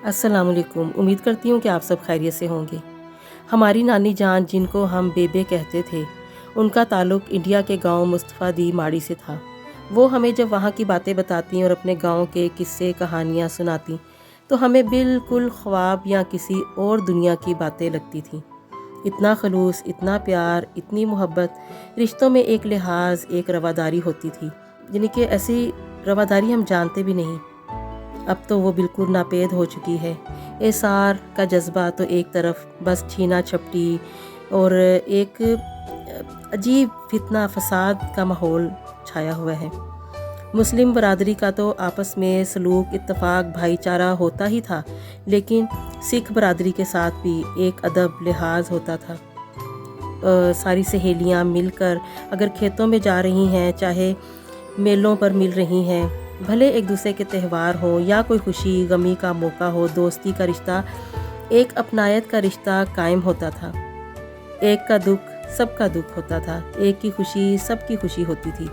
السلام علیکم۔ امید کرتی ہوں کہ آپ سب خیریت سے ہوں گے۔ ہماری نانی جان جن کو ہم بیبے کہتے تھے، ان کا تعلق انڈیا کے گاؤں مصطفیٰ دی ماڑی سے تھا۔ وہ ہمیں جب وہاں کی باتیں بتاتی اور اپنے گاؤں کے قصے کہانیاں سناتی تو ہمیں بالکل خواب یا کسی اور دنیا کی باتیں لگتی تھیں۔ اتنا خلوص، اتنا پیار، اتنی محبت، رشتوں میں ایک لحاظ، ایک رواداری ہوتی تھی، یعنی کہ ایسی رواداری ہم جانتے بھی نہیں۔ اب تو وہ بالکل ناپید ہو چکی ہے۔ احسار کا جذبہ تو ایک طرف، بس چھینا چھپٹی اور ایک عجیب فتنہ فساد کا ماحول چھایا ہوا ہے۔ مسلم برادری کا تو آپس میں سلوک، اتفاق، بھائی چارہ ہوتا ہی تھا، لیکن سکھ برادری کے ساتھ بھی ایک ادب، لحاظ ہوتا تھا۔ ساری سہیلیاں مل کر اگر کھیتوں میں جا رہی ہیں، چاہے میلوں پر مل رہی ہیں، بھلے ایک دوسرے کے تہوار ہو یا کوئی خوشی غمی کا موقع ہو، دوستی کا رشتہ، ایک اپنائیت کا رشتہ قائم ہوتا تھا۔ ایک کا دکھ سب کا دکھ ہوتا تھا، ایک کی خوشی سب کی خوشی ہوتی تھی۔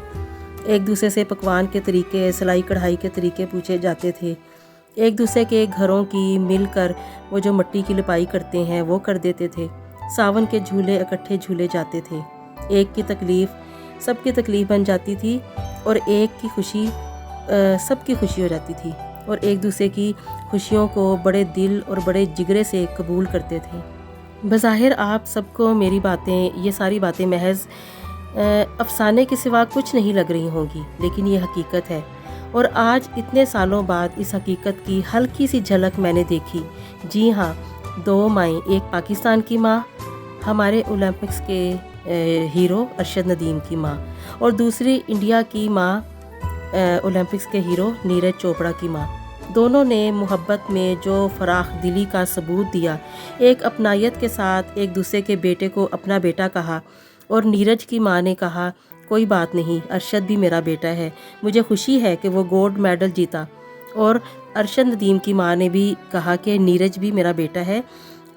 ایک دوسرے سے پکوان کے طریقے، سلائی کڑھائی کے طریقے پوچھے جاتے تھے۔ ایک دوسرے کے گھروں کی مل کر وہ جو مٹی کی لپائی کرتے ہیں وہ کر دیتے تھے۔ ساون کے جھولے اکٹھے جھولے جاتے تھے۔ ایک کی تکلیف سب کی تکلیف بن جاتی تھی اور ایک کی خوشی سب کی خوشی ہو جاتی تھی، اور ایک دوسرے کی خوشیوں کو بڑے دل اور بڑے جگرے سے قبول کرتے تھے۔ بظاہر آپ سب کو میری باتیں، یہ ساری باتیں محض افسانے کے سوا کچھ نہیں لگ رہی ہوں گی، لیکن یہ حقیقت ہے، اور آج اتنے سالوں بعد اس حقیقت کی ہلکی سی جھلک میں نے دیکھی۔ جی ہاں، دو مائیں، ایک پاکستان کی ماں، ہمارے اولمپکس کے ہیرو ارشد ندیم کی ماں، اور دوسری انڈیا کی ماں، اولمپکس کے ہیرو نیرج چوپڑا کی ماں۔ دونوں نے محبت میں جو فراخ دلی کا ثبوت دیا، ایک اپنائیت کے ساتھ ایک دوسرے کے بیٹے کو اپنا بیٹا کہا، اور نیرج کی ماں نے کہا کوئی بات نہیں، ارشد بھی میرا بیٹا ہے، مجھے خوشی ہے کہ وہ گولڈ میڈل جیتا۔ اور ارشد ندیم کی ماں نے بھی کہا کہ نیرج بھی میرا بیٹا ہے،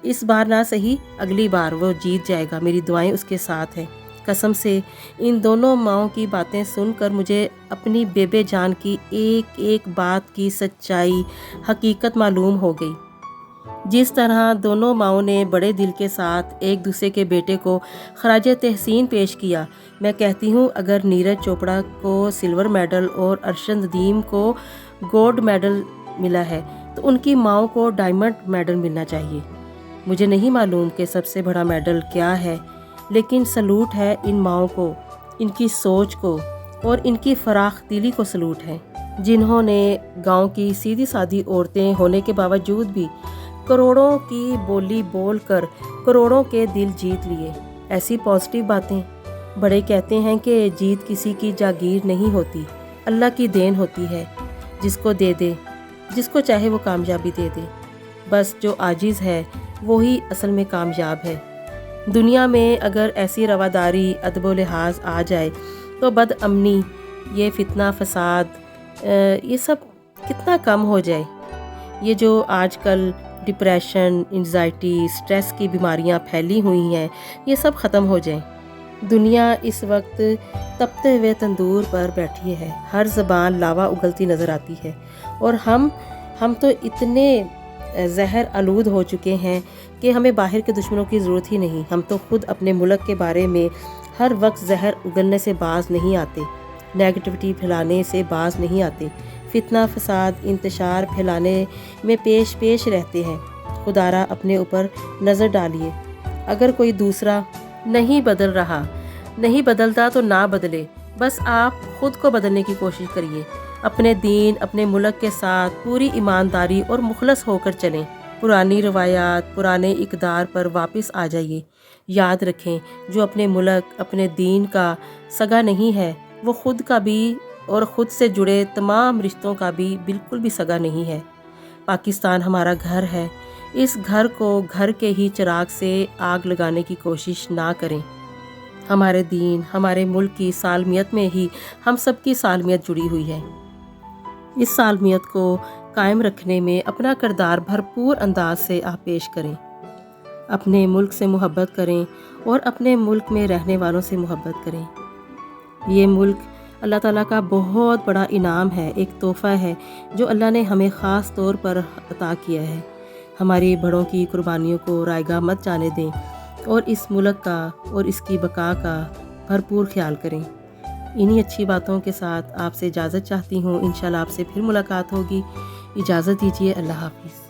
اس بار نہ صحیح اگلی بار وہ جیت جائے گا، میری دعائیں اس کے ساتھ ہیں۔ قسم سے ان دونوں ماؤں کی باتیں سن کر مجھے اپنی بیبے جان کی ایک ایک بات کی سچائی، حقیقت معلوم ہو گئی۔ جس طرح دونوں ماؤں نے بڑے دل کے ساتھ ایک دوسرے کے بیٹے کو خراج تحسین پیش کیا، میں کہتی ہوں اگر نیرج چوپڑا کو سلور میڈل اور ارشد ندیم کو گولڈ میڈل ملا ہے تو ان کی ماؤں کو ڈائمنڈ میڈل ملنا چاہیے۔ مجھے نہیں معلوم کہ سب سے بڑا میڈل کیا ہے، لیکن سلوٹ ہے ان ماؤں کو، ان کی سوچ کو اور ان کی فراخ دلی کو سلوٹ ہے، جنہوں نے گاؤں کی سیدھی سادھی عورتیں ہونے کے باوجود بھی کروڑوں کی بولی بول کر کروڑوں کے دل جیت لیے۔ ایسی پازیٹیو باتیں۔ بڑے کہتے ہیں کہ جیت کسی کی جاگیر نہیں ہوتی، اللہ کی دین ہوتی ہے، جس کو دے دے، جس کو چاہے وہ کامیابی دے دے۔ بس جو عاجز ہے وہی اصل میں کامیاب ہے۔ دنیا میں اگر ایسی رواداری، ادب و لحاظ آ جائے تو بد امنی، یہ فتنہ فساد، یہ سب کتنا کم ہو جائے۔ یہ جو آج کل ڈپریشن، انزائٹی، سٹریس کی بیماریاں پھیلی ہوئی ہیں، یہ سب ختم ہو جائیں۔ دنیا اس وقت تپتے ہوئے تندور پر بیٹھی ہے، ہر زبان لاوا اگلتی نظر آتی ہے، اور ہم تو اتنے زہر آلود ہو چکے ہیں کہ ہمیں باہر کے دشمنوں کی ضرورت ہی نہیں۔ ہم تو خود اپنے ملک کے بارے میں ہر وقت زہر اگلنے سے باز نہیں آتے، نیگیٹیوٹی پھیلانے سے باز نہیں آتے، فتنہ فساد، انتشار پھیلانے میں پیش رہتے ہیں۔ خدارا اپنے اوپر نظر ڈالیے، اگر کوئی دوسرا نہیں بدل رہا، نہیں بدلتا تو نہ بدلے، بس آپ خود کو بدلنے کی کوشش کریے، اپنے دین، اپنے ملک کے ساتھ پوری ایمانداری اور مخلص ہو کر چلیں۔ پرانی روایات، پرانے اقدار پر واپس آ جائیے۔ یاد رکھیں، جو اپنے ملک، اپنے دین کا سگا نہیں ہے، وہ خود کا بھی اور خود سے جڑے تمام رشتوں کا بھی بالکل بھی سگا نہیں ہے۔ پاکستان ہمارا گھر ہے، اس گھر کو گھر کے ہی چراغ سے آگ لگانے کی کوشش نہ کریں۔ ہمارے دین، ہمارے ملک کی سالمیت میں ہی ہم سب کی سالمیت جڑی ہوئی ہے۔ اس سالمیت کو قائم رکھنے میں اپنا کردار بھرپور انداز سے آپ پیش کریں، اپنے ملک سے محبت کریں اور اپنے ملک میں رہنے والوں سے محبت کریں۔ یہ ملک اللہ تعالیٰ کا بہت بڑا انعام ہے، ایک تحفہ ہے جو اللہ نے ہمیں خاص طور پر عطا کیا ہے۔ ہمارے بڑوں کی قربانیوں کو رائیگاں مت جانے دیں اور اس ملک کا اور اس کی بقا کا بھرپور خیال کریں۔ انہی اچھی باتوں کے ساتھ آپ سے اجازت چاہتی ہوں، انشاءاللہ آپ سے پھر ملاقات ہوگی۔ اجازت دیجیے، اللہ حافظ۔